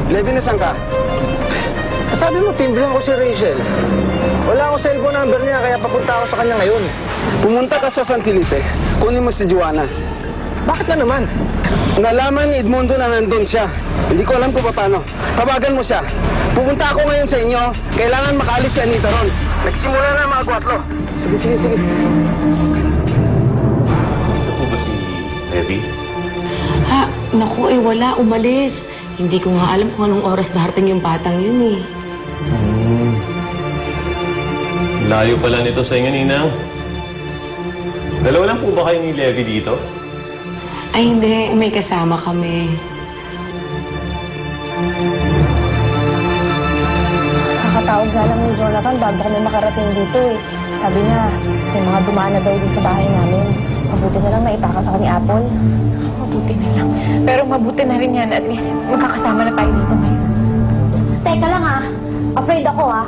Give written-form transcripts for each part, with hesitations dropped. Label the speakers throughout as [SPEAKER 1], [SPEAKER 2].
[SPEAKER 1] Levi, nasan ka?
[SPEAKER 2] Sabi mo, timblang ko si Rachel. Wala akong cellphone number niya, kaya papunta ako sa kanya ngayon.
[SPEAKER 1] Pumunta ka sa San Felipe. Kunin mo si Joanna.
[SPEAKER 2] Bakit na naman?
[SPEAKER 1] Nalaman ni Edmundo na nandun siya. Hindi ko alam kung paano. Tawagan mo siya. Pupunta ako ngayon sa inyo. Kailangan makaalis si Anita ron. Nagsimula na mga kwatlo.
[SPEAKER 2] Sige.
[SPEAKER 3] Ano ba si Levi?
[SPEAKER 4] Ha, naku wala, umalis. Hindi ko nga alam kung anong oras darating yung batang yun eh.
[SPEAKER 3] Layo pala nito sa inyo, Ninang. Dalawa lang po ba kayo ni Levi dito?
[SPEAKER 4] Ay hindi, may kasama kami.
[SPEAKER 5] Kakatawag nga lang ni Jonathan bago kami makarating dito eh. Sabi niya, may mga dumaan na daw din sa bahay namin. Mabuti na lang naitakas ako ni Apple.
[SPEAKER 6] Mabuti na lang. Pero mabuti na rin yan. At least magkakasama na tayo dito ngayon.
[SPEAKER 5] Teka lang ha. Afraid ako ha.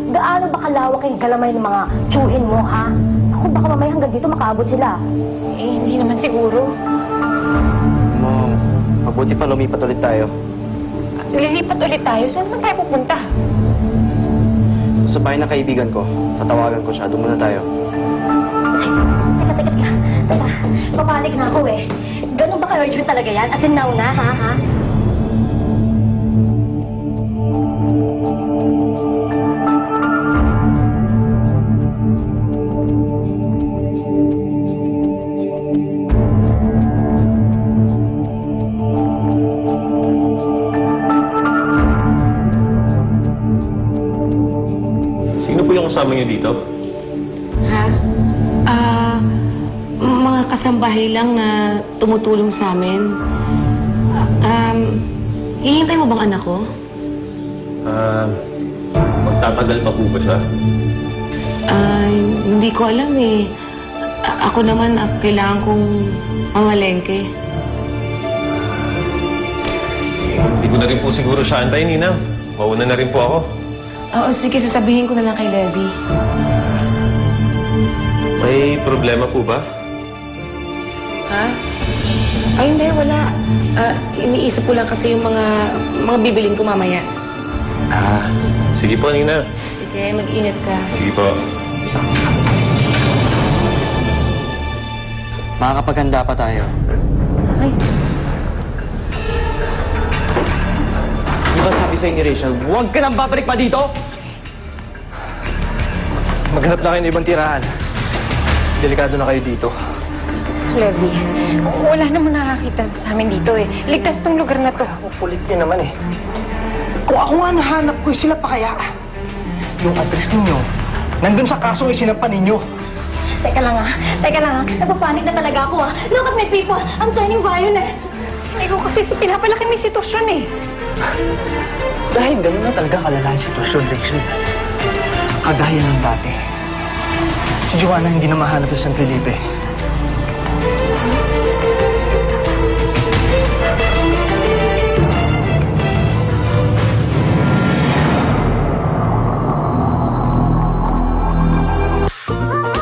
[SPEAKER 5] Gaano ba kalawak yung galamay ng mga tsuhin mo ha? Ako baka mamaya hanggang dito makaabot sila.
[SPEAKER 6] Eh, hindi naman siguro.
[SPEAKER 2] Mom, mabuti pa lumipat ulit tayo.
[SPEAKER 6] Lilipat ulit tayo. Saan naman tayo pupunta?
[SPEAKER 2] Sa bahay ng kaibigan ko, tatawagan ko siya. Doon muna tayo.
[SPEAKER 5] Teka. Papanik na ako eh. Ganun ba ka-urgent talaga yan? As in now na, ha?
[SPEAKER 3] Sino po yung kasama niyo dito?
[SPEAKER 4] Ha? Mga kasambahay lang na tumutulong sa amin. Hihintay mo bang anak ko?
[SPEAKER 3] Magtatagal pa po ba siya?
[SPEAKER 4] Hindi ko alam eh. Ako naman, kailangan kong mamalengke.
[SPEAKER 3] Hindi ko na rin po siguro siya antayin, Ninang. Mauna na rin po ako.
[SPEAKER 4] Oo, sige, sasabihin ko na lang kay Levi.
[SPEAKER 3] May problema po ba?
[SPEAKER 4] Ha? Ay, hindi, wala. Iniisip ko lang kasi yung mga bibilin ko mamaya.
[SPEAKER 3] Sige po, Nina.
[SPEAKER 4] Sige, mag-ingat ka.
[SPEAKER 3] Sige po.
[SPEAKER 2] Makakapaghanda pa tayo.
[SPEAKER 4] Ay,
[SPEAKER 2] Di ba sabi sa'yo ni Rachel, huwag ka nang babalik pa dito? Maghanap na kayo ng ibang tirahan. Delikado na kayo dito.
[SPEAKER 6] Levi, wala naman nakakita sa amin dito eh. Ligtas tong lugar na to.
[SPEAKER 2] Kulit niyo naman eh. Kung ako nga nahanap ko, sila pa kaya? Yung address ninyo, nandun sa kasong isinampan ninyo.
[SPEAKER 5] Teka lang ha. Napapanik na talaga ako ha. Look at my people. I'm turning violent.
[SPEAKER 6] Ikaw kasi pinapalaki mo yung sitwasyon eh.
[SPEAKER 2] Dahil gano'n na talaga kalala yung sitwasyon, Rachel. Kagaya ng dati. Si Joanna hindi na mahanap sa San Felipe.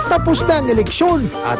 [SPEAKER 7] Tapos na ang eleksyon at